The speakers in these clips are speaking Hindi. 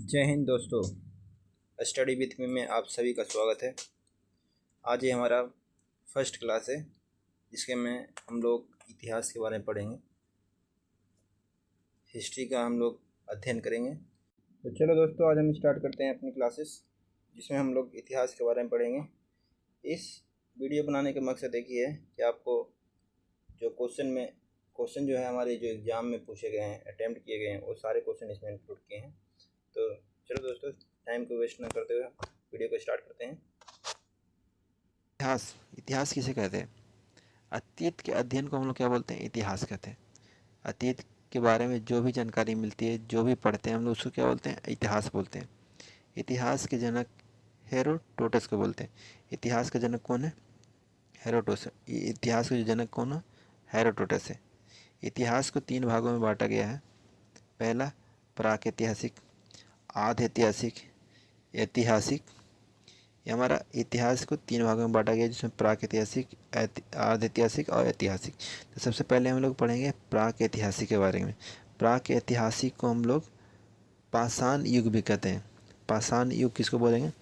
जय हिंद दोस्तों। स्टडी विथ मी में आप सभी का स्वागत है। आज ये हमारा फर्स्ट क्लास है जिसके में हम लोग इतिहास के बारे में पढ़ेंगे, हिस्ट्री का हम लोग अध्ययन करेंगे। तो चलो दोस्तों, आज हम स्टार्ट करते हैं अपनी क्लासेस जिसमें हम लोग इतिहास के बारे में पढ़ेंगे। इस वीडियो बनाने का मकसद एक ही है कि आपको जो क्वेश्चन जो है हमारे जो एग्ज़ाम में पूछे गए हैं, अटैम्प्ट किए गए हैं, वो सारे क्वेश्चन इसमें इंक्लूड किए हैं। तो चलो दोस्तों, टाइम को वेस्ट ना करते हुए वीडियो को स्टार्ट करते हैं। इतिहास किसे कहते हैं? अतीत के अध्ययन को हम लोग क्या बोलते हैं? इतिहास कहते हैं। अतीत के बारे में जो भी जानकारी मिलती है, जो भी पढ़ते हैं, हम लोग उसको क्या बोलते हैं? इतिहास बोलते हैं। इतिहास के जनक हेरोडोटस को बोलते हैं। इतिहास का जनक कौन है? हेरोडोटस। इतिहास का जो जनक कौन है? हेरोडोटस है। इतिहास को 3 भागों में बांटा गया है। पहला प्रागैतिहासिक, आधि ऐतिहासिक, ऐतिहासिक। ये हमारा इतिहास को 3 भागों में बांटा गया है, जिसमें प्रागैतिहासिक, आधि ऐतिहासिक और ऐतिहासिक। तो सबसे पहले हम लोग पढ़ेंगे प्रागैतिहासिक के बारे में। प्रागैतिहासिक को हम लोग पाषाण युग भी कहते हैं। पाषाण युग किसको बोलेंगे?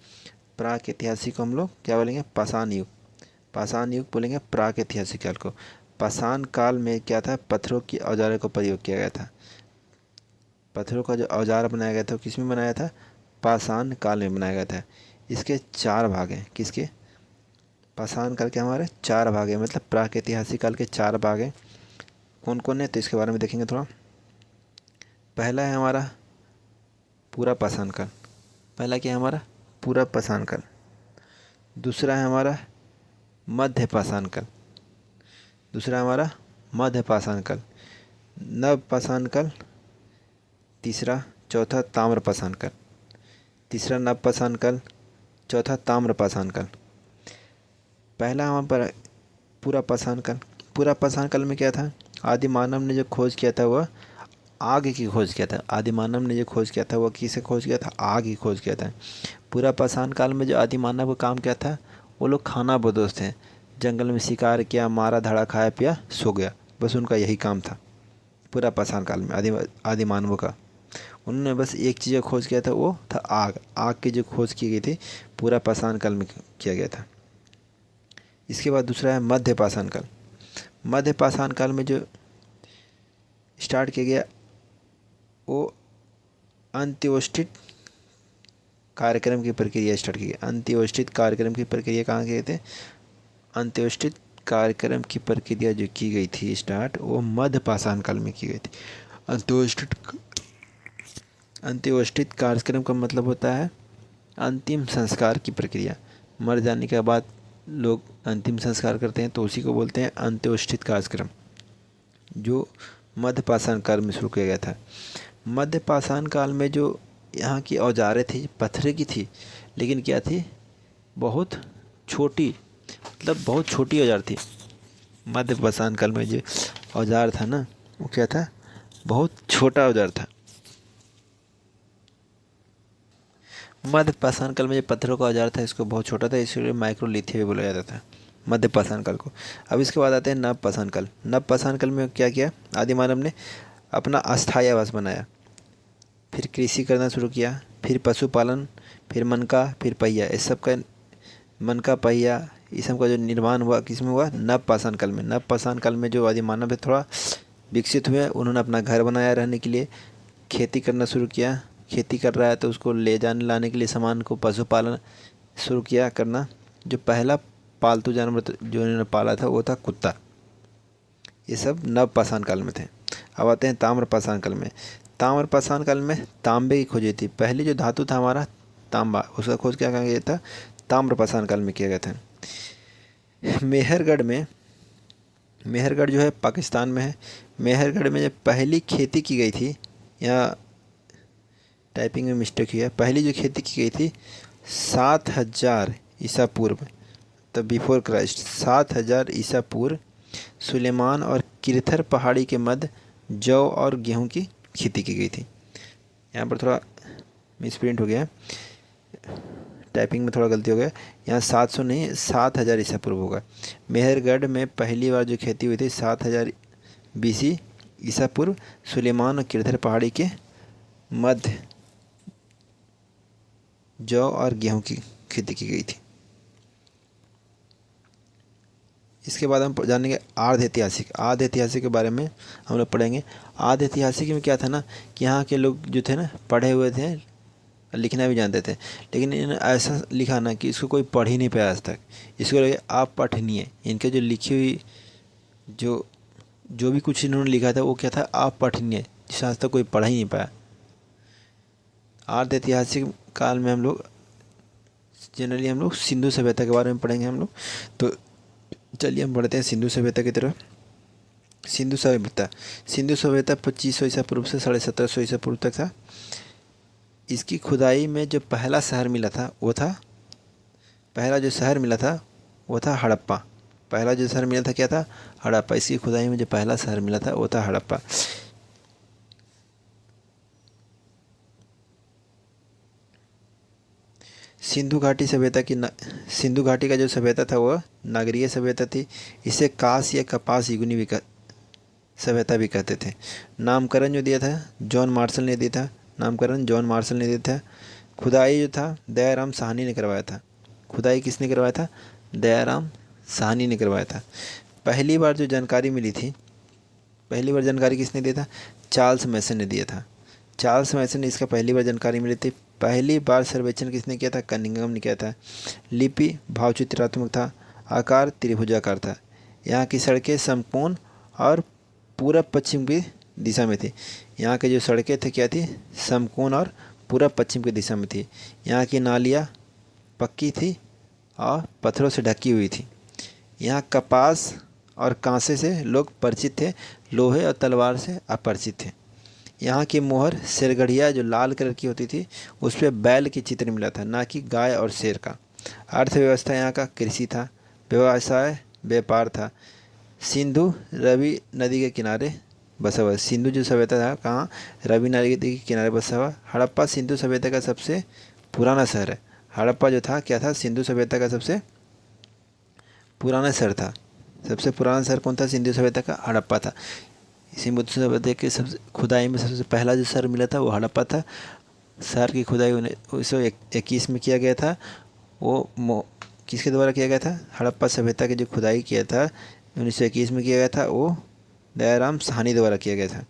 प्रागैतिहासिक को हम लोग क्या बोलेंगे? पाषाण युग। पाषाण युग बोलेंगे प्रागैतिहासिक काल को। पाषाण काल में क्या था? पत्थरों की औजारों का प्रयोग किया गया था। पत्थरों का जो औजार बनाया गया था वो किस में बनाया था? पाषाण काल में बनाया गया था। इसके 4 भाग हैं। किसके? पाषाण काल के हमारे 4 भाग हैं, मतलब प्रागैतिहासिक काल के 4 भाग हैं। कौन कौन है तो इसके बारे में देखेंगे थोड़ा। पहला है हमारा पूरा पाषाण काल। पहला क्या है हमारा? पूरा पाषाण काल। दूसरा है हमारा मध्य पाषाण काल। दूसरा हमारा मध्य पाषाण काल। नव पाषाण काल। तीसरा, चौथा ताम्र पाषाण काल। तीसरा नव पाषाण काल, चौथा ताम्र पाषाण काल। पहला हमारा पूरा पाषाण काल। पूरा पाषाण काल में क्या था? आदि मानव ने जो खोज किया था वह आग की खोज किया था। आदि मानव ने जो खोज किया था वह किसे खोज किया था? आग की खोज किया था। पूरा पाषाण काल में जो आदि मानव का काम क्या था? वो लोग खाना बदोश थे। जंगल में शिकार किया, मारा धाड़ा, खाया पिया, सो गया। बस उनका यही काम था पूरा पाषाण काल में आदि मानवों का। उन्होंने बस एक चीज़ का खोज किया था, वो था आग। आग की जो खोज की गई थी पूरा पाषाण काल में किया गया था। इसके बाद दूसरा है मध्य पाषाण काल। मध्य पाषाण काल में जो स्टार्ट किया गया वो अंत्योष्ठित कार्यक्रम की प्रक्रिया स्टार्ट की गई। अंत्योष्ठित कार्यक्रम की प्रक्रिया कहाँ की गई थी? अंत्योष्ठित कार्यक्रम की प्रक्रिया जो की गई थी स्टार्ट, वो मध्य पाषाण काल में की गई थी। अंत्योष्ठित कार्यक्रम का मतलब होता है अंतिम संस्कार की प्रक्रिया। मर जाने के बाद लोग अंतिम संस्कार करते हैं तो उसी को बोलते हैं अंत्योष्ठित कार्यक्रम, जो मध्य पाषाण काल में शुरू किया गया था। मध्य पाषाण काल में जो यहाँ की औजारें थी पत्थर की थी, लेकिन क्या थी? बहुत छोटी, मतलब बहुत छोटी औजार थी। मध्य पाषाण काल में जो औजार था ना, वो क्या था? बहुत छोटा औजार था। मध्य पाषाण काल में जो पत्थरों का औजार था इसको बहुत छोटा था, इसलिए माइक्रोलिथिया भी बोला जाता था मध्य पाषाण काल को। अब इसके बाद आते हैं नव पाषाण काल। नव पाषाण काल में क्या किया? आदि मानव ने अपना अस्थायी आवास बनाया, फिर कृषि करना शुरू किया, फिर पशुपालन, फिर मनका, फिर पहिया। इस सब का मनका, पहिया, इस सब का जो निर्माण हुआ किस में हुआ? नव पाषाण काल में। नव पाषाण काल में जो आदि मानव है थोड़ा विकसित हुए, उन्होंने अपना घर बनाया रहने के लिए, खेती करना शुरू किया। खेती कर रहा है तो उसको ले जाने लाने के लिए सामान को पशुपालन शुरू किया करना। जो पहला पालतू जानवर जो इन्होंने पाला था वो था कुत्ता। ये सब नव पाषाण काल में थे। अब आते हैं ताम्र पाषाण काल में। ताम्र पाषाण काल में तांबे की खोज हुई थी। पहले जो धातु था हमारा तांबा, उसका खोज क्या किया गया था? ताम्र पाषाण काल में किया गया था। मेहरगढ़ जो है पाकिस्तान में है। मेहरगढ़ में जब पहली खेती की गई थी, या टाइपिंग में मिस्टेक हुई है, पहली जो खेती की गई थी 7000 ईसा पूर्व, तब बिफोर क्राइस्ट, 7000 ईसा पूर्व सुलेमान और किरथर पहाड़ी के मध्य जौ और गेहूं की खेती की गई थी। यहाँ पर थोड़ा मिसप्रिंट हो गया, टाइपिंग में थोड़ा गलती हो गया। यहाँ 700 नहीं 7000 ईसा पूर्व होगा। मेहरगढ़ में पहली बार जो खेती हुई थी 7000 BC ईसा पूर्व सुलेमान और किरथर पहाड़ी के मध्य जौ और गेहूं की खेती की गई थी। इसके बाद हम जानेंगे आर्ध ऐतिहासिक। आर्ध ऐतिहासिक के बारे में हम लोग पढ़ेंगे। आर्ध ऐतिहासिक में क्या था ना कि यहाँ के लोग जो थे ना पढ़े हुए थे, लिखना भी जानते थे, लेकिन इन्होंने ऐसा लिखा ना कि इसको कोई पढ़ ही नहीं पाया आज तक। इसको लगे अपठनीय। इनके जो लिखी हुई जो जो भी कुछ इन्होंने लिखा था वो क्या था, अपठनीय, जिसे आज तक कोई पढ़ ही नहीं पाया। आर्ध ऐतिहासिक काल में हम लोग जनरली हम लोग सिंधु सभ्यता के बारे में पढ़ेंगे हम लोग। तो चलिए हम बढ़ते हैं सिंधु सभ्यता की तरफ। सिंधु सभ्यता 2500 ईसा पूर्व से 1750 ईसा पूर्व तक था। इसकी खुदाई में जो पहला शहर मिला था वो था हड़प्पा। पहला जो शहर मिला था क्या था, हड़प्पा। इसकी खुदाई में जो पहला शहर मिला था वो था हड़प्पा। सिंधु घाटी का जो सभ्यता था वह नागरीय सभ्यता थी। इसे कास या कपास युगनी सभ्यता भी कहते थे। नामकरण जो दिया था जॉन मार्शल ने दिया था। खुदाई जो था दयाराम साहनी ने करवाया था। खुदाई किसने करवाया था, दयाराम साहनी ने करवाया था। पहली बार जो जानकारी मिली थी, पहली बार जानकारी किसने दिया था, चार्ल्स मैसन ने दिया था। चार्ल्स मैसन ने इसका पहली बार जानकारी मिली थी। पहली बार सर्वेक्षण किसने किया था, कनिंघम ने किया था। लिपि भावचित्रात्मक था। आकार त्रिभुजाकार था। यहाँ की सड़कें समकोण और पूरब पश्चिम की दिशा में थी। यहाँ की जो सड़कें थे क्या थी, समकोण और पूरब पश्चिम की दिशा में थी। यहाँ की नालियाँ पक्की थी और पत्थरों से ढकी हुई थी। यहाँ कपास और कांसे से लोग परिचित थे, लोहे और तलवार से अपरिचित थे। यहाँ की मोहर शेरगढ़िया जो लाल कलर की होती थी उस पर बैल की चित्र मिला था, ना कि गाय और शेर का। अर्थव्यवस्था यहाँ का कृषि था। व्यवसाय व्यापार था। सिंधु रवि नदी के किनारे बसा हुआ। सिंधु जो सभ्यता था कहाँ, रवि नदी के किनारे बसा हुआ। हड़प्पा सिंधु सभ्यता का सबसे पुराना शहर है। हड़प्पा जो था क्या था, सिंधु सभ्यता का सबसे पुराना शहर था। सबसे पुराना शहर कौन था, सिंधु सभ्यता का हड़प्पा था। सिंधु सभ्यता के सबसे खुदाई में सबसे पहला जो शहर मिला था वो हड़प्पा था। शहर की खुदाई 1921 में किया गया था। वो किसके द्वारा किया गया था, हड़प्पा सभ्यता की जो खुदाई किया था 1921 में किया गया था, वो दयाराम साहनी द्वारा किया गया था।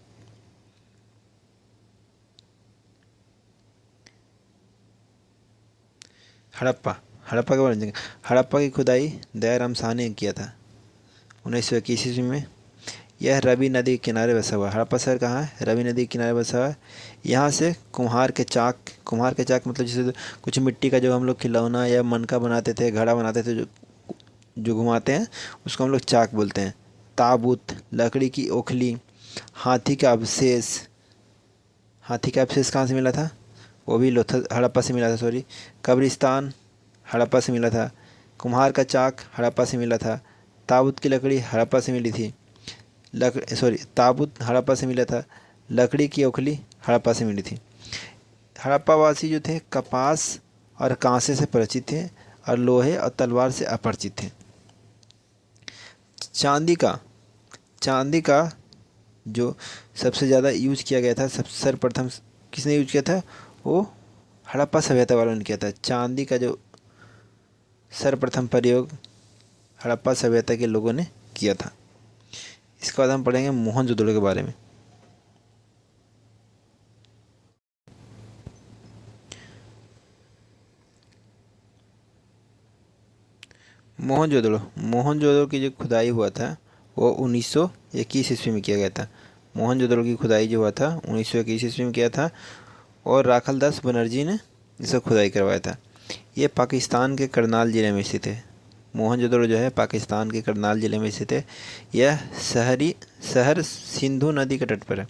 हड़प्पा के बारे में, हड़प्पा की खुदाई दयाराम साहनी ने किया था 1921 ईस्वी में। यह रवि नदी के किनारे बसा हुआ है। हड़प्पा शहर कहाँ है, रवि नदी के किनारे बसा हुआ है। यहाँ से कुम्हार के चाक मतलब जैसे कुछ मिट्टी का जो हम लोग खिलौना या मनका बनाते थे, घड़ा बनाते थे, जो घुमाते हैं उसको हम लोग चाक बोलते हैं। ताबूत, लकड़ी की ओखली, हाथी का अवशेष कहाँ से मिला था, वो भी हड़प्पा से मिला था। सॉरी, कब्रिस्तान हड़प्पा से मिला था। कुम्हार का चाक हड़प्पा से मिला था। ताबूत की लकड़ी हड़प्पा से मिली थी। ताबूत हड़प्पा से मिला था। लकड़ी की ओखली हड़प्पा से मिली थी। हड़प्पावासी जो थे कपास और कांसे से परिचित थे और लोहे और तलवार से अपरिचित थे। चांदी का जो सबसे ज़्यादा यूज किया गया था, सर्वप्रथम किसने यूज किया था, वो हड़प्पा सभ्यता वालों ने किया था। चांदी का जो सर्वप्रथम प्रयोग हड़प्पा सभ्यता के लोगों ने किया था। इसके बाद हम पढ़ेंगे मोहनजोदड़ो के बारे में। मोहनजोदड़ो की जो खुदाई हुआ था वो 1921 ईस्वी में किया गया था। मोहनजोदड़ो की खुदाई जो हुआ था 1921 ईस्वी में किया था और राखलदास बनर्जी ने इसका खुदाई करवाया था। ये पाकिस्तान के करनाल ज़िले में स्थित है। मोहनजोदड़ो जो है पाकिस्तान के करनाल ज़िले में स्थित है। यह शहर सिंधु नदी के तट पर है।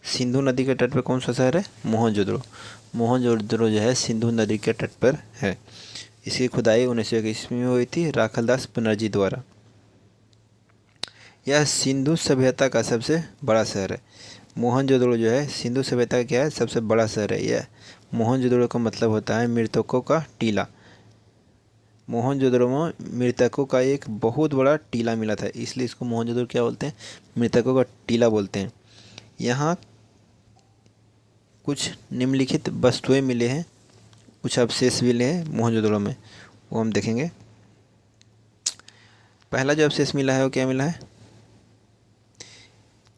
सिंधु नदी के तट पर कौन सा शहर है, मोहनजोदड़ो जो है सिंधु नदी के तट पर है। इसकी खुदाई 1921 में हुई थी राखलदास बनर्जी द्वारा। यह सिंधु सभ्यता का सबसे बड़ा शहर है। मोहनजोदड़ो जो है सिंधु सभ्यता का क्या है, सबसे बड़ा शहर है। यह मोहनजोदड़ो का मतलब होता है मृतकों का टीला। मोहनजोदड़ो में मृतकों का एक बहुत बड़ा टीला मिला था, इसलिए इसको मोहनजोदड़ो क्या बोलते हैं, मृतकों का टीला बोलते हैं। यहाँ कुछ निम्नलिखित वस्तुएं मिले हैं कुछ अवशेष मिले हैं मोहनजोदड़ो में, वो हम देखेंगे। पहला जो अवशेष मिला है वो क्या मिला है?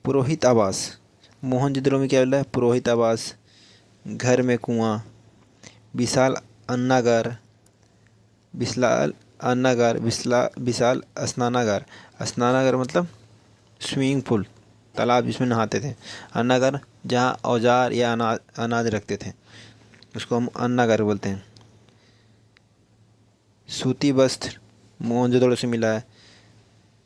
पुरोहित आवास। मोहनजोदड़ो में क्या मिला है? पुरोहित आवास, घर में कुआं, विशाल अन्नागार, विशाल स्नानागार। स्नानागार मतलब स्विमिंग पूल, तालाब जिसमें नहाते थे। अन्नागार जहाँ औजार या अनाज रखते थे, उसको हम अन्नागार बोलते हैं। सूती वस्त्र मोहनजोदड़ो से मिला है।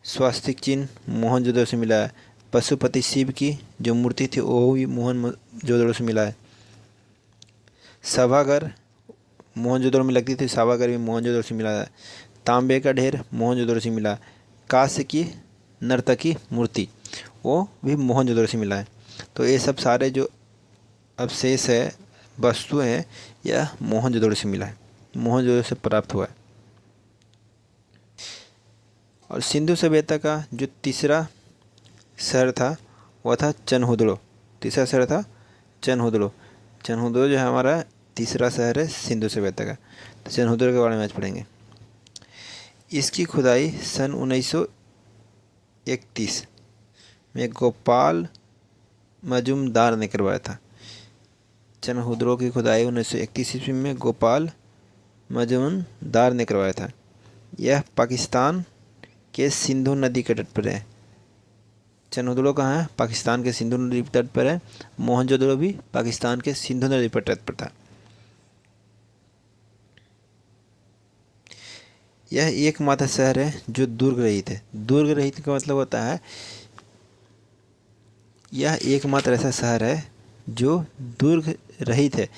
स्वास्तिक चिन्ह मोहनजोदड़ो से मिला है। पशुपति शिव की जो मूर्ति थी वो भी मोहनजोदड़ो से मिला है। सभागार मोहनजोदड़ो में लगती थी, सभागार भी मोहनजोदड़ो से मिला है। तांबे का ढेर मोहनजोदड़ो से मिला। कांस्य की नर्तकी मूर्ति वो भी मोहनजोदड़ो से मिला है। तो ये सब सारे जो अवशेष है, वस्तुएं हैं, यह मोहनजोदड़ो से मिला है, मोहनजोदड़ो से प्राप्त हुआ है। और सिंधु सभ्यता का जो तीसरा शहर था वह था चनहुदड़ो। तीसरा शहर था चनहुदड़ो। चनहुदड़ो जो है हमारा तीसरा शहर है सिंधु सभ्यता का। तो चनहुदड़ो के बारे में आज पढ़ेंगे। इसकी खुदाई सन 1931 में गोपाल मजुमदार ने करवाया था। चनहुदड़ो की खुदाई 1931 ईस्वी में गोपाल मजुमदार ने करवाया था। यह पाकिस्तान के सिंधु नदी के तट पर है। चनहुदड़ो कहाँ है? पाकिस्तान के सिंधु नदी तट पर है। मोहनजोदड़ो भी पाकिस्तान के सिंधु नदी पर तट पर था। यह एकमात्र शहर है जो दुर्ग रहित है। दुर्ग रहित का मतलब होता है, यह एकमात्र ऐसा शहर है जो दुर्ग रहित है।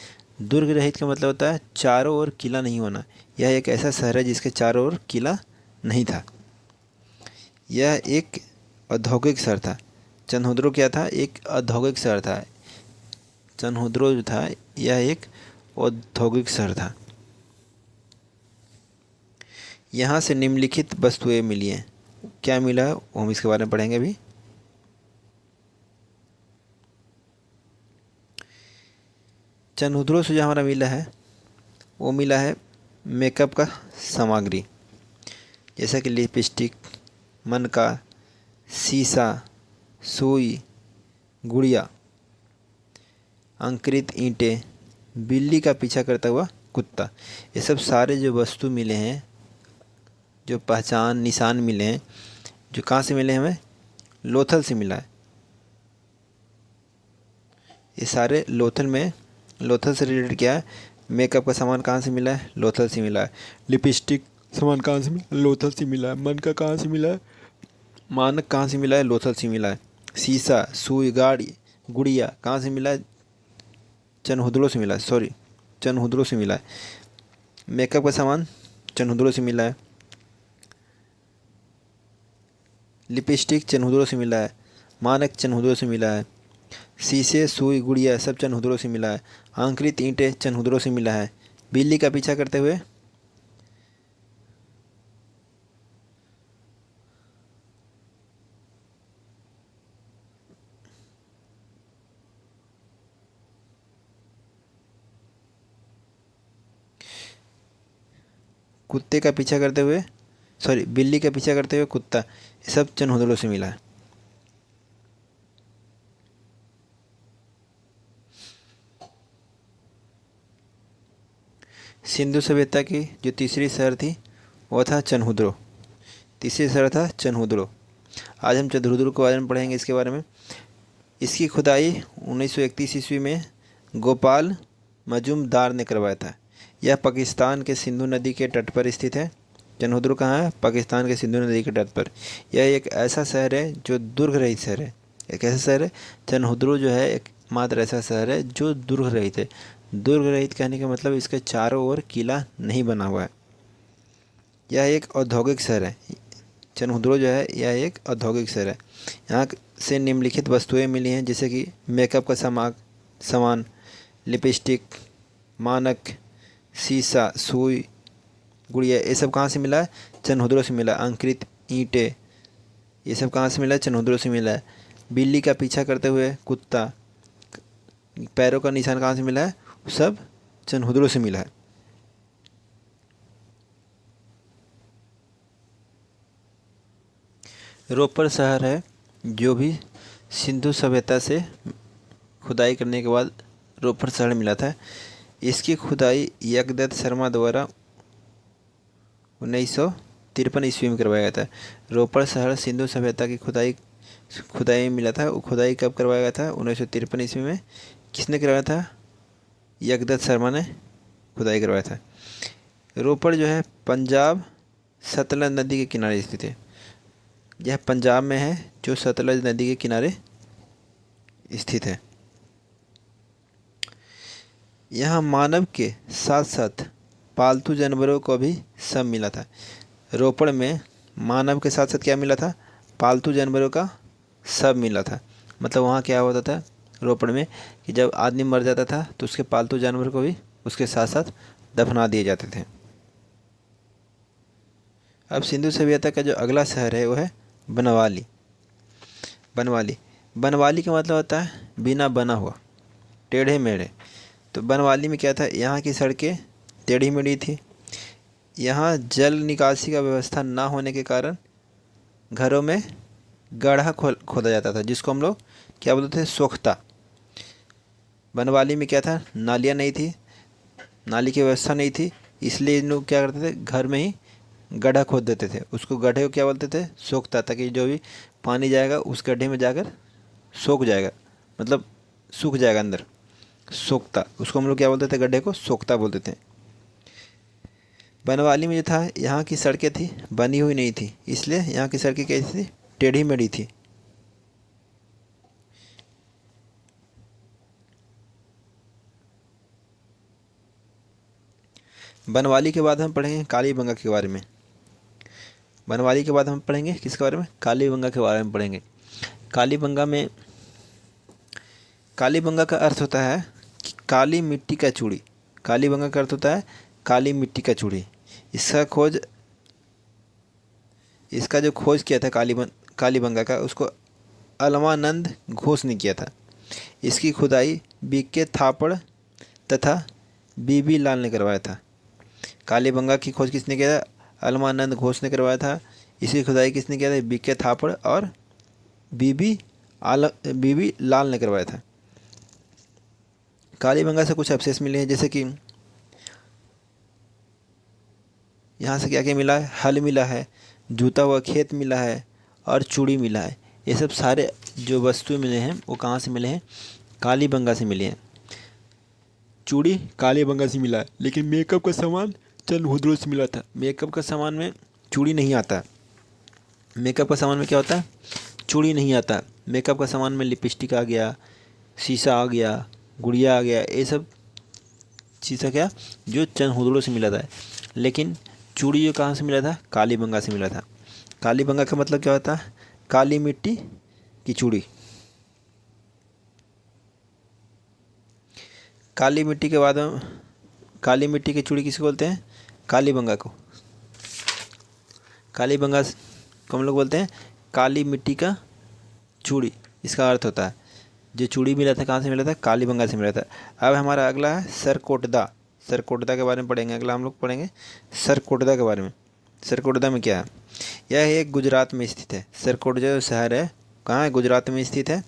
दुर्ग रहित का मतलब होता है चारों ओर किला नहीं होना। यह एक ऐसा शहर है जिसके चारों ओर किला नहीं था। यह एक औद्योगिक शहर था। चनहुदड़ो क्या था? एक औद्योगिक शहर था। चनहुदड़ो जो था यह एक औद्योगिक शहर था। यहाँ से निम्नलिखित वस्तुएं मिली हैं। क्या मिला है वो हम इसके बारे में पढ़ेंगे अभी। चनहुदड़ो से जो हमारा मिला है वो मिला है मेकअप का सामग्री, जैसा कि लिपस्टिक, मनका, शीशा, सुई, गुड़िया, अंकुरित ईंटें, बिल्ली का पीछा करता हुआ कुत्ता। ये सब सारे जो वस्तु मिले हैं, जो पहचान निशान मिले हैं, जो कहाँ से मिले हमें? लोथल से मिला है। ये सारे लोथल से रिलेटेड क्या है? मेकअप का सामान कहाँ से मिला है? लोथल से मिला है। लिपस्टिक सामान कहाँ से मिला? लोथल से मिला है। मनका कहाँ से मिला है? मानक कहाँ से मिला है? लोथल से मिला है। शीशा, सुई, गाड़ी, गुड़िया कहाँ से मिला है? चनहुदड़ो से मिला है। चनहुदड़ो से मिला है। मेकअप का सामान चनहुदड़ो से मिला है। लिपस्टिक चनहुदड़ो से मिला है। मानक चनहुदड़ो से मिला है। शीशे, सुई, गुड़िया सब चनहुदड़ो से मिला है। अंकुरित ईंटें चनहुदड़ो से मिला है। बिल्ली का पीछा करते हुए बिल्ली का पीछा करते हुए कुत्ता, ये सब चनहुदड़ो से मिला है। सिंधु सभ्यता की जो तीसरी शहर थी वह था चनहुदड़ो। तीसरी शहर था चनहुदड़ो। आज हम चनहुदड़ो के बारे में पढ़ेंगे, इसके बारे में। इसकी खुदाई 1931 ईस्वी में गोपाल मजुमदार ने करवाया था। यह पाकिस्तान के सिंधु नदी के तट पर स्थित है। चनहुदड़ो कहाँ है? पाकिस्तान के सिंधु नदी के तट पर। यह एक ऐसा शहर है जो दुर्ग रहित शहर है। एक ऐसा शहर है, चनहुदड़ो जो है एक मात्र ऐसा शहर है जो दुर्ग रहित है। दुर्ग रहित कहने का मतलब इसके चारों ओर किला नहीं बना हुआ है। यह एक औद्योगिक शहर है। चनहुदड़ो जो है यह एक औद्योगिक शहर है। यहाँ से निम्नलिखित वस्तुएं मिली हैं, जैसे कि मेकअप का सामान, लिपस्टिक, मानक, शीशा, सुई, गुड़िया, ये सब कहाँ से मिला है? चनहुदड़ो से मिला है। अंकुरित ईंटें, ये सब कहाँ से मिला है? चनहुदड़ो से मिला है। बिल्ली का पीछा करते हुए कुत्ता, पैरों का निशान कहाँ से मिला है? सब चनहुदड़ो से मिला है। रोपड़ शहर है जो भी सिंधु सभ्यता से खुदाई करने के बाद रोपड़ शहर मिला था। इसकी खुदाई यज्ञदत्त शर्मा द्वारा 1953 ईस्वी में करवाया गया था। रोपड़ शहर सिंधु सभ्यता की खुदाई में मिला था। वो खुदाई कब करवाया गया था? 1953 ईस्वी में। किसने करवाया था? यज्ञदत्त शर्मा ने खुदाई करवाया था। रोपड़ जो है पंजाब सतलज नदी के किनारे स्थित है। यह पंजाब में है जो सतलज नदी के किनारे स्थित है। यहाँ मानव के साथ साथ पालतू जानवरों को भी सब मिला था। रोपड़ में मानव के साथ साथ क्या मिला था? पालतू जानवरों का सब मिला था। मतलब वहाँ क्या होता था रोपड़ में कि जब आदमी मर जाता था तो उसके पालतू जानवर को भी उसके साथ साथ दफना दिए जाते थे। अब सिंधु सभ्यता का जो अगला शहर है वो है बनवाली। बनवाली का मतलब होता है बिना बना हुआ, टेढ़े मेढ़े। तो बनवाली में क्या था? यहाँ की सड़कें टेढ़ी मेढ़ी थी। यहाँ जल निकासी का व्यवस्था ना होने के कारण घरों में गड्ढा खोदा जाता था, जिसको हम लोग क्या बोलते थे? सोख्ता। बनवाली में क्या था? नालियाँ नहीं थी, नाली की व्यवस्था नहीं थी, इसलिए इन लोग क्या करते थे? घर में ही गड्ढा खोद देते थे। उसको गड्ढे को क्या बोलते थे? सोख्ता। ताकि जो भी पानी जाएगा उस गड्ढे में जाकर सोख जाएगा, मतलब सूख जाएगा अंदर, सोख्ता। उसको हम लोग क्या बोलते थे? गड्ढे को सोख्ता बोलते थे। बनवाली में जो था यहाँ की सड़कें थी बनी हुई नहीं थी, इसलिए यहाँ की सड़कें कैसी थी? टेढ़ी मेढ़ी थी। बनवाली के बाद हम पढ़ेंगे कालीबंगा के बारे में। बनवाली के बाद हम पढ़ेंगे किसके बारे में? कालीबंगा के बारे में पढ़ेंगे। कालीबंगा का अर्थ होता है कि काली मिट्टी का चूड़ी। कालीबंगा का अर्थ होता है काली मिट्टी का चूड़ी। इसका जो खोज किया था कालीबंगा का, उसको अलमानंद घोष ने किया था। इसकी खुदाई बीके थापड़ तथा बीबी लाल ने करवाया था। कालीबंगा की खोज किसने किया था? अलमानंद घोष ने करवाया था। इसकी खुदाई किसने किया था? बीके थापड़ और बीबी लाल ने करवाया था। कालीबंगा से कुछ अवशेष मिले हैं, जैसे कि यहाँ से क्या क्या मिला है? हल मिला है, जूता हुआ खेत मिला है और चूड़ी मिला है। ये सब सारे जो वस्तु मिले हैं वो कहाँ से मिले हैं? कालीबंगा से मिले हैं। चूड़ी कालीबंगा से मिला है, लेकिन मेकअप का सामान चंदहुदड़ो से मिला था। मेकअप का सामान में चूड़ी नहीं आता। मेकअप का सामान में क्या होता है? चूड़ी नहीं आता। मेकअप का सामान में लिपस्टिक आ गया, शीशा आ गया, गुड़िया आ गया, ये सब शीशा क्या जो चंदहुदड़ो से मिला था। लेकिन चूड़ी जो कहाँ से मिला था? कालीबंगा से मिला था। कालीबंगा का मतलब क्या होता है? काली मिट्टी की चूड़ी। काली मिट्टी के बाद काली मिट्टी की चूड़ी किसको बोलते हैं? कालीबंगा को। कालीबंगा को हम लोग बोलते हैं काली मिट्टी का चूड़ी। इसका अर्थ होता है जो चूड़ी मिला था कहाँ से मिला था? कालीबंगा से मिला था। अब हमारा अगला है सरकोटदा। सरकोटदा के बारे में पढ़ेंगे। अगला हम लोग पढ़ेंगे सरकोटदा के बारे में। सरकोटदा में क्या है? यह एक गुजरात में स्थित है। सरकोटदा जो शहर है कहाँ है? गुजरात में स्थित है।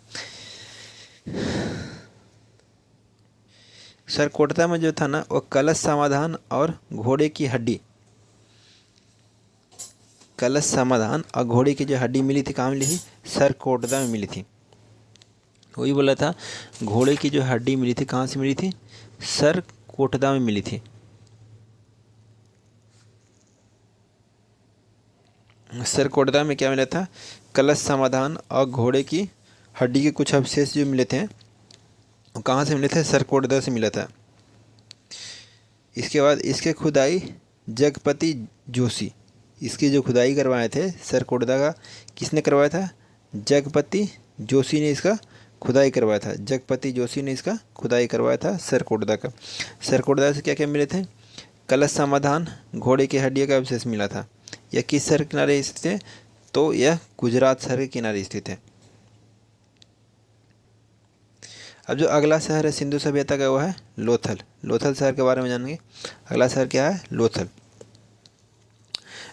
सरकोटदा में जो था ना वो कलश समाधान और घोड़े की हड्डी, कलश समाधान और घोड़े की जो हड्डी मिली थी कहाँ मिली थी? सरकोटदा में मिली थी। वही बोला था घोड़े की जो हड्डी मिली थी कहाँ से मिली थी? सरकोटदा में मिली थी। सरकोटदा में क्या मिला था? कलश समाधान और घोड़े की हड्डी के कुछ अवशेष जो मिले थे वो कहाँ से मिले थे? सरकोटदा से मिला था। इसके बाद इसके खुदाई जगपति जोशी, इसकी जो खुदाई करवाए थे सरकोटदा का, किसने करवाया था? जगपति जोशी ने इसका खुदाई करवाया था। जगपति जोशी ने इसका खुदाई करवाया था सरकोटदा का। सरकोटदा से क्या क्या मिले थे? कलश समाधान, घोड़े की हड्डियों का अवशेष मिला था। यह किस शहर के किनारे स्थित है? तो यह गुजरात शहर के किनारे स्थित है। अब जो अगला शहर है सिंधु सभ्यता का वो है लोथल। लोथल शहर के बारे में जानेंगे। अगला शहर क्या है? लोथल।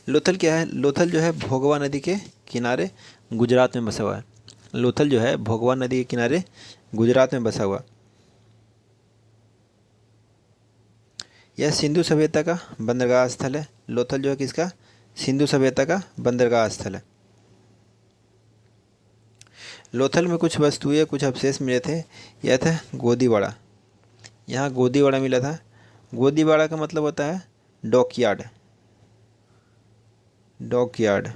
लोथल क्या है? लोथल जो है भोगवा नदी के किनारे गुजरात में बसा हुआ है। लोथल जो है भोगवा नदी के किनारे गुजरात में बसा हुआ। यह सिंधु सभ्यता का बंदरगाह स्थल है। लोथल जो है किसका? सिंधु सभ्यता का बंदरगाह स्थल है। लोथल में कुछ वस्तुएं, कुछ अवशेष मिले थे। यह था गोदीवाड़ा। यहाँ गोदीवाड़ा मिला था। गोदीवाड़ा का मतलब होता है डॉकयार्ड। Dockyard,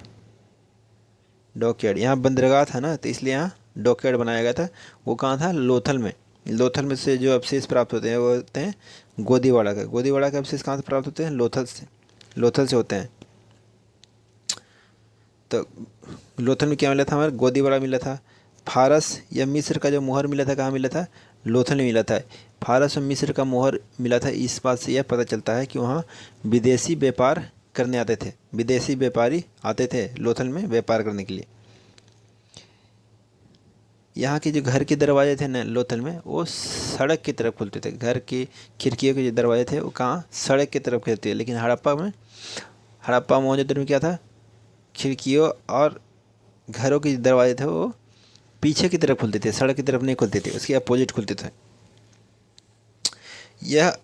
dockyard. यहाँ बंदरगाह था ना, तो इसलिए यहाँ डॉकयार्ड बनाया गया था। वो कहाँ था? लोथल में। लोथल में से जो अवशेष प्राप्त होते हैं वो होते हैं गोदीवाड़ा का। गोदीवाड़ा के अवशेष कहाँ से प्राप्त होते हैं? लोथल से। लोथल से होते हैं। तो लोथल में क्या मिला था? हमारे गोदीवाड़ा मिला था। फारस या मिस्र का जो मोहर मिला था, कहाँ मिला था? लोथल में मिला था। फारस और मिस्र का मोहर मिला था। इस बात से यह पता चलता है कि वहाँ विदेशी व्यापार करने आते थे। विदेशी व्यापारी आते थे लोथल में व्यापार करने के लिए। यहाँ के जो घर के दरवाजे थे ना लोथल में, वो सड़क की तरफ खुलते थे। घर की खिड़कियों के जो दरवाजे थे वो कहाँ? सड़क की तरफ खुलते थे। लेकिन हड़प्पा मोहनजोदड़ो में क्या था? खिड़कियों और घरों के दरवाजे थे वो पीछे की तरफ खुलते थे, सड़क की तरफ नहीं खुलते थे, उसके अपोजिट खुलते थे। यह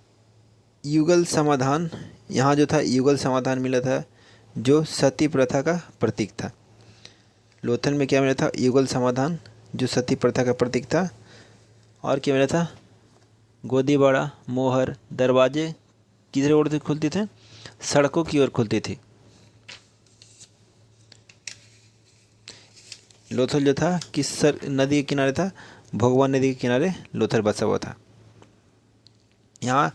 युगल समाधान, यहाँ जो था युगल समाधान मिला था, जो सती प्रथा का प्रतीक था। लोथल में क्या मिला था? युगल समाधान, जो सती प्रथा का प्रतीक था। और क्या मिला था? गोदीवाड़ा, मोहर। दरवाजे किधर ओर से खुलते थे? सड़कों की ओर खुलती थी। लोथल जो था किस नदी के किनारे था? भोगवा नदी के किनारे लोथल बसा हुआ था। यहाँ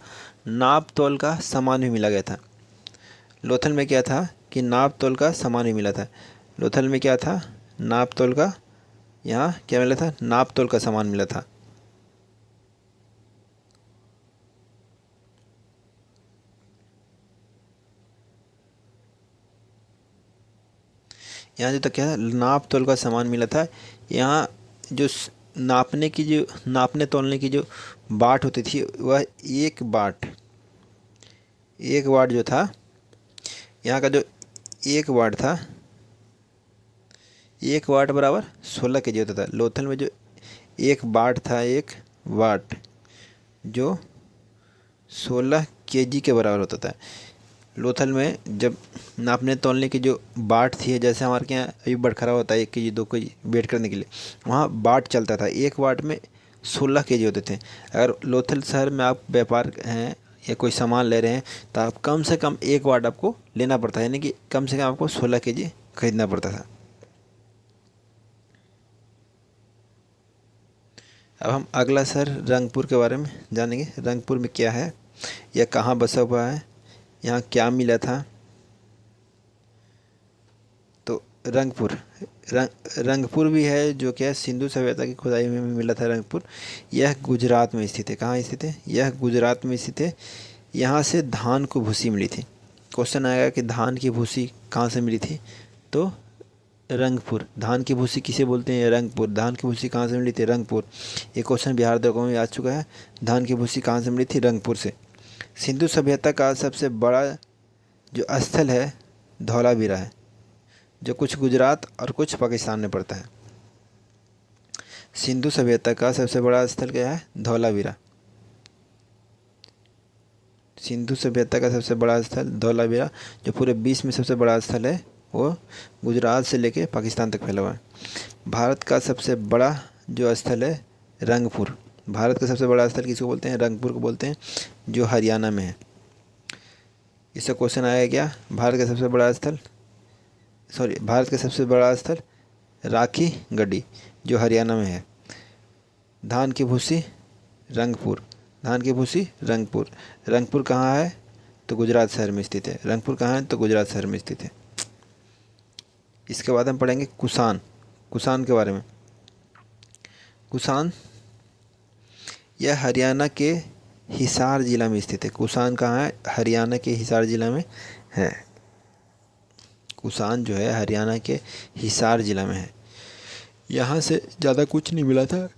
नाप तोल का सामान भी मिला गया था। लोथल में क्या था कि नाप तोल का सामान भी मिला था। लोथल में क्या था? नाप तोल का, यहाँ क्या मिला था? नाप तोल का सामान मिला था। यहाँ जो तक क्या है, नाप तोल का सामान मिला था। यहाँ जो नापने तोलने की जो बाट होती थी, वह एक वाट जो था, यहाँ का जो एक वाट था, 1 वाट बराबर 16 केजी होता था। लोथल में जो 1 वाट था, 1 वाट जो 16 केजी के बराबर होता था। लोथल में जब नापने तोलने की जो बाट थी, जैसे हमारे यहाँ अभी बटखरा होता है 1 केजी 2 केजी वेट करने के लिए, वहाँ बाट चलता था। 1 वाट में 16 केजी होते थे। अगर लोथल शहर में आप व्यापार हैं या कोई सामान ले रहे हैं, तो आप कम से कम 1 वाट आपको लेना पड़ता है, यानी कि कम से कम आपको 16 केजी खरीदना पड़ता था। अब हम अगला शहर रंगपुर के बारे में जानेंगे। रंगपुर में क्या है, यह कहाँ बसा हुआ है, यहाँ क्या मिला था। तो रंगपुर भी है, जो क्या है सिंधु सभ्यता की खुदाई में मिला था रंगपुर। यह गुजरात में स्थित है। कहाँ स्थित है? यह गुजरात में स्थित है। यहाँ से धान को भूसी मिली थी। क्वेश्चन आएगा कि धान की भूसी कहाँ से मिली थी, तो रंगपुर। धान की भूसी किसे बोलते हैं? रंगपुर। धान की भूसी कहाँ से मिली थी? रंगपुर। ये क्वेश्चन बिहार दर्पण में आ चुका है। धान की भूसी कहाँ से मिली थी? रंगपुर से। सिंधु सभ्यता का सबसे बड़ा जो स्थल है धौलावीरा है, जो कुछ गुजरात और कुछ पाकिस्तान में पड़ता है। सिंधु सभ्यता का सबसे बड़ा स्थल क्या है? धौलावीरा। सिंधु सभ्यता का सबसे बड़ा स्थल धौलावीरा, जो पूरे विश्व में सबसे बड़ा स्थल है, वो गुजरात से लेके पाकिस्तान तक फैला हुआ है। भारत का सबसे बड़ा जो स्थल है रंगपुर। भारत का सबसे बड़ा स्थल किसको बोलते हैं? रंगपुर को बोलते हैं, जो हरियाणा में है। इससे क्वेश्चन आएगा क्या? भारत का सबसे बड़ा स्थल राखी गढ़ी, जो हरियाणा में है। धान की भूसी रंगपुर। धान की भूसी रंगपुर। रंगपुर कहाँ है? तो गुजरात शहर में स्थित है। रंगपुर कहाँ है? तो गुजरात शहर में स्थित है। इसके बाद हम पढ़ेंगे कुसान। कुसान के बारे में। कुसान यह हरियाणा के हिसार जिला में स्थित है। कुसान कहाँ है? हरियाणा के हिसार जिला में है। कुसान जो है हरियाणा के हिसार जिला में है। यहाँ से ज़्यादा कुछ नहीं मिला था।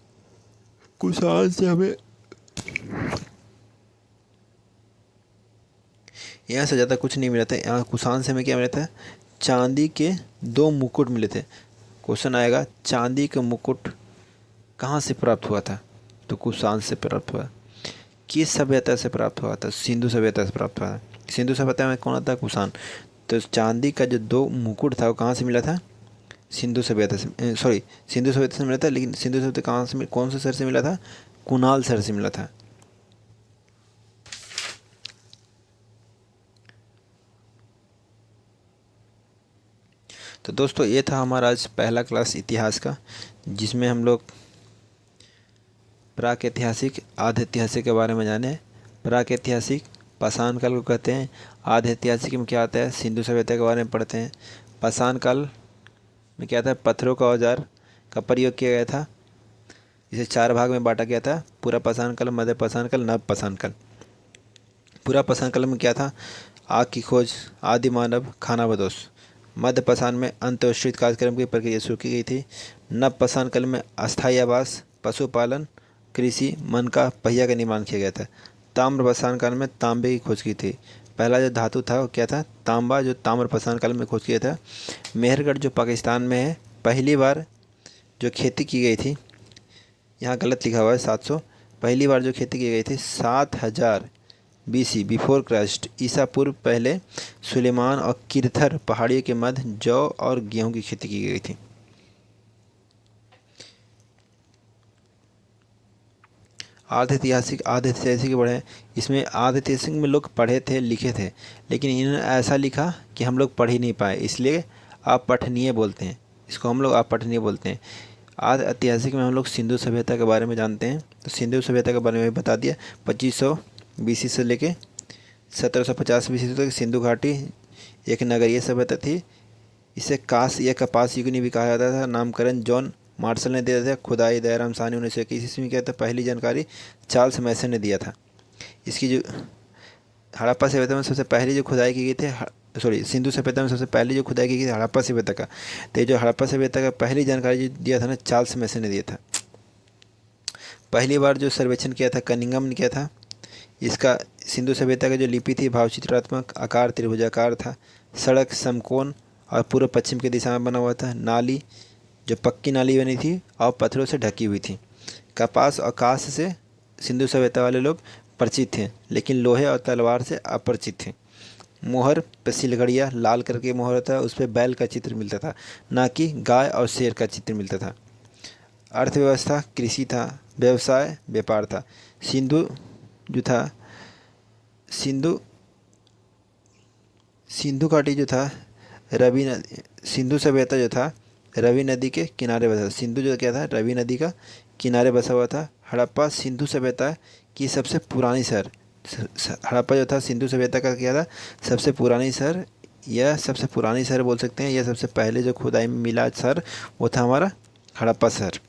कुसान से हमें यहाँ से ज़्यादा कुछ नहीं मिला था। यहाँ कुषाण से हमें क्या मिला था, चांदी के 2 मुकुट मिले थे। क्वेश्चन आएगा चांदी का मुकुट कहाँ से प्राप्त हुआ था, तो कुषाण से प्राप्त हुआ। किस सभ्यता से प्राप्त हुआ था, सिंधु सभ्यता से प्राप्त हुआ था। सिंधु सभ्यता में कौन था, कुषाण। तो चांदी का जो 2 मुकुट था वो कहाँ से मिला था, सिंधु सभ्यता से, सॉरी सिंधु सभ्यता से मिला था। लेकिन सिंधु सभ्यता कहाँ से, कौन से शहर से मिला था, कुणाल शहर से मिला था। तो दोस्तों ये था हमारा आज पहला क्लास इतिहास का, जिसमें हम लोग प्राक-ऐतिहासिक, आध-ऐतिहासिक के बारे में जाने। प्राक-ऐतिहासिक पाषाण काल को कहते हैं। आध-ऐतिहासिक में क्या आता है, सिंधु सभ्यता के बारे में पढ़ते हैं। पाषाण काल में क्या था, पत्थरों का औजार का प्रयोग किया गया था। इसे 4 भाग में बांटा गया था, पूरा पाषाण काल, मध्य पाषाण काल, नव पाषाण काल। पूरा पाषाण काल में क्या था, आग की खोज, आदि मानव, खानाबदोश। मध्य पाषाण में अंतोष्ठित कार्यक्रम की प्रक्रिया शुरू की गई थी। नव पाषाण काल में अस्थायी आवास, पशुपालन, कृषि, मन का पहिया का निर्माण किया गया था। ताम्र पाषाण काल में तांबे की खोज की थी। पहला जो धातु था वो क्या था, तांबा, जो ताम्र पाषाण काल में खोज किया था। मेहरगढ़ जो पाकिस्तान में है, पहली बार जो खेती की गई थी, यहाँ गलत लिखा हुआ है 700, पहली बार जो खेती की गई थी 7000 BC बिफोर क्राइस्ट, ईसा पूर्व पहले सुलेमान और किरथर पहाड़ियों के मध्य जौ और गेहूं की खेती की गई थी। आध-ऐतिहासिक पढ़े, इसमें आध-ऐतिहासिक में लोग पढ़े थे, लिखे थे, लेकिन इन्होंने ऐसा लिखा कि हम लोग पढ़ ही नहीं पाए, इसलिए अपठनीय बोलते हैं इसको, हम लोग अपठनीय बोलते हैं। आध-ऐतिहासिक में हम लोग सिंधु सभ्यता के बारे में जानते हैं। तो सिंधु सभ्यता के बारे में बता दिया। 2500 BC से लेके 1750 BC तक सिंधु घाटी एक नगरीय सभ्यता थी। इसे कांस या कपास युग भी कहा जाता था। नामकरण जॉन मार्शल ने दिया था। खुदाई दयाराम साहनी 1921 ईस्वी में किया था। पहली जानकारी चार्ल्स मैसन ने दिया था। इसकी जो हड़प्पा सभ्यता में सबसे पहली जो खुदाई की गई थी, सॉरी सिंधु सभ्यता में सबसे पहली जो खुदाई की गई थी हड़प्पा सभ्यता का, तो जो हड़प्पा सभ्यता का पहली जानकारी जो दिया था ना, चार्ल्स मैसन ने दिया था। पहली बार जो सर्वेक्षण किया था कनिंघम ने किया था। इसका सिंधु सभ्यता का जो लिपि थी भावचित्रात्मक, आकार त्रिभुजाकार था। सड़क समकोण और पूर्व पश्चिम की दिशा में बना हुआ था। नाली जो पक्की नाली बनी थी और पत्थरों से ढकी हुई थी। कपास और कांस्य से सिंधु सभ्यता वाले लोग परिचित थे, लेकिन लोहे और तलवार से अपरिचित थे। मोहर पे सिलगड़िया लाल करके मोहर था, उस पर बैल का चित्र मिलता था, ना कि गाय और शेर का चित्र मिलता था। अर्थव्यवस्था कृषि था, व्यवसाय व्यापार था। सिंधु जो था, सिंधु घाटी जो था, रवि नदी, सिंधु सभ्यता जो था रवि नदी के किनारे बसा। सिंधु जो क्या था, रवि नदी का किनारे बसा हुआ था। हड़प्पा सिंधु सभ्यता की सबसे पुरानी शहर, हड़प्पा जो था सिंधु सभ्यता का क्या था, सबसे पुरानी शहर, यह सबसे पुरानी शहर बोल सकते हैं। यह सबसे पहले जो खुदाई में मिला शहर वो था हमारा हड़प्पा शहर।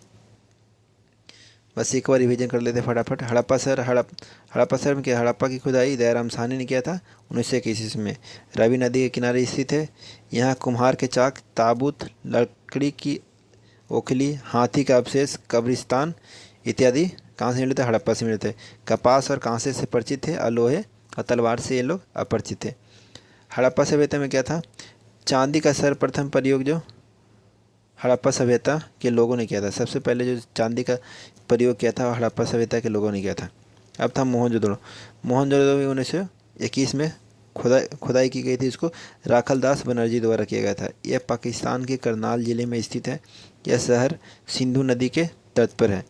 बस एक बार रिवीजन कर लेते फटाफट। हड़प्पा शहर में क्या, हड़प्पा की खुदाई दयाराम साहनी ने किया था 1921 ईस्वी में। रवि नदी के किनारे स्थित है। यहाँ कुम्हार के चाक, ताबूत, लकड़ी की ओखली, हाथी का अवशेष, कब्रिस्तान इत्यादि कहाँ से मिले थे, हड़प्पा से मिले थे। कपास और कांसे से परिचित थे और लोहे और तलवार से ये लोग अपरिचित थे। हड़प्पा सभ्यता में क्या था, चांदी का सर्वप्रथम प्रयोग जो हड़प्पा सभ्यता के लोगों ने किया था। सबसे पहले जो चांदी का प्रयोग किया था हड़प्पा सभ्यता के लोगों ने किया था। अब था मोहनजोदड़ो। मोहनजोदड़ो भी 1921 में खुदाई की गई थी। इसको राखल दास बनर्जी द्वारा किया गया था। यह पाकिस्तान के करनाल जिले में स्थित है। यह शहर सिंधु नदी के तट पर है।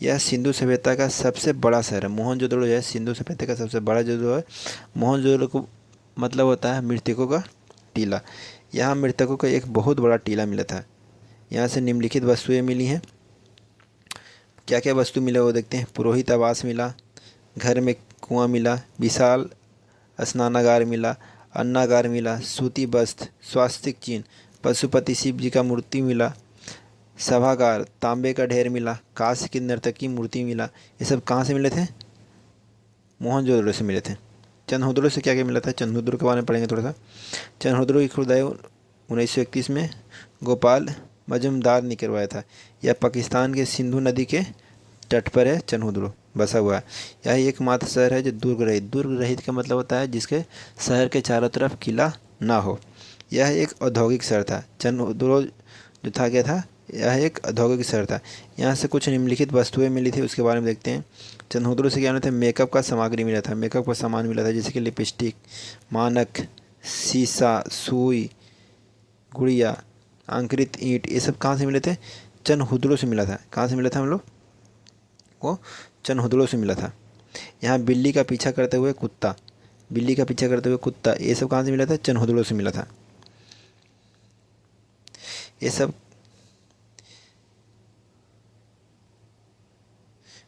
यह सिंधु सभ्यता का सबसे बड़ा शहर है। मोहनजोदड़ो जो है सिंधु सभ्यता का सबसे बड़ा जो है। मोहनजोदड़ो को मतलब होता है मृतकों का टीला। यहाँ मृतकों का एक बहुत बड़ा टीला मिला था। यहाँ से निम्नलिखित वस्तुएं मिली हैं। क्या क्या वस्तु मिला वो देखते हैं। पुरोहित आवास मिला, घर में कुआं मिला, विशाल स्नानागार मिला, अन्नागार मिला, सूती वस्त्र, स्वास्तिक चिन्ह, पशुपति शिव जी का मूर्ति मिला, सभागार, तांबे का ढेर मिला, कांस्य की नर्तकी मूर्ति मिला। ये सब कहाँ से मिले थे, मोहनजोदड़ो से मिले थे। चंद्रहुदड़ो से क्या क्या मिला था, चंद्रहुदड़ो के बारे में पढ़ेंगे थोड़ा सा। चंद्रहुदड़ो की खुदाई 1931 में गोपाल मजुमदार ने करवाया था। यह पाकिस्तान के सिंधु नदी के तट पर है चंद्रहुदड़ो। बसा हुआ है। यह एकमात्र शहर है जो दुर्ग रहित का मतलब होता है जिसके शहर के चारों तरफ किला ना हो। यह एक औद्योगिक शहर था। चंदुरोज जो था क्या था, यह एक औद्योगिक शहर था। यहाँ से कुछ निम्नलिखित वस्तुएं मिली थी, उसके बारे में देखते हैं। चंदुद्रो से क्या मिला था, मेकअप का सामग्री मिला था, मेकअप का सामान मिला था, जैसे कि लिपस्टिक, मानक, शीशा, सुई, गुड़िया, अंकुरित ईंट, ये सब कहाँ से मिले थे, चनहुदड़ो से मिला था। कहाँ से मिला था हम लोग को, चनहुदड़ो से मिला था। यहाँ बिल्ली का पीछा करते हुए कुत्ता, बिल्ली का पीछा करते हुए कुत्ता, ये सब कहाँ से मिला था, चनहुदड़ो से मिला था। ये सब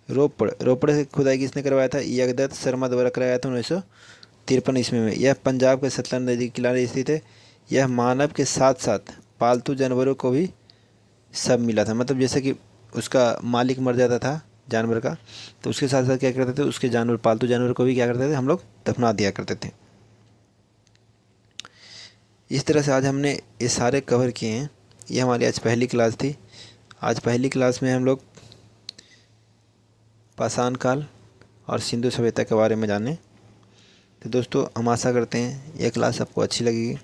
रोपड़ से खुदाई किसने करवाया था, यज्ञदत्त शर्मा द्वारा कराया था 1953 ईस्वी में। यह पंजाब के सतलज नदी के किनारे स्थित है। यह मानव के साथ साथ पालतू जानवरों को भी सब मिला था। मतलब जैसे कि उसका मालिक मर जाता था जानवर का, तो उसके साथ साथ क्या करते थे, उसके जानवर, पालतू जानवर को भी क्या करते थे, हम लोग दफना दिया करते थे। इस तरह से आज हमने ये सारे कवर किए हैं। ये हमारी आज पहली क्लास थी। आज पहली क्लास में हम लोग पाषाण काल और सिंधु सभ्यता के बारे में जाने। तो दोस्तों, हम आशा करते हैं यह क्लास आपको अच्छी लगेगी,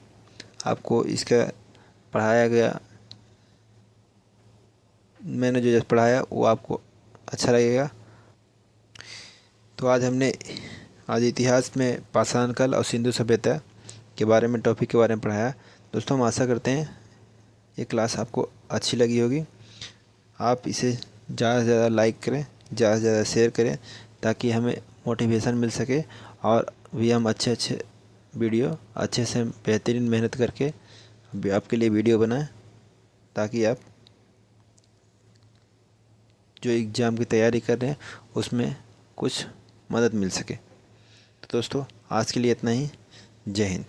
आपको इसका पढ़ाया गया, मैंने जो पढ़ाया वो आपको अच्छा लगेगा। तो आज इतिहास में पाषाण काल और सिंधु सभ्यता के बारे में, टॉपिक के बारे में पढ़ाया। दोस्तों, हम आशा करते हैं ये क्लास आपको अच्छी लगी होगी। आप इसे ज़्यादा से ज़्यादा लाइक करें, ज़्यादा से ज़्यादा शेयर करें, ताकि हमें मोटिवेशन मिल सके और भी हम अच्छे वीडियो अच्छे से बेहतरीन मेहनत करके आपके लिए वीडियो बनाएं, ताकि आप जो एग्ज़ाम की तैयारी कर रहे हैं उसमें कुछ मदद मिल सके। तो दोस्तों, आज के लिए इतना ही। जय हिंद।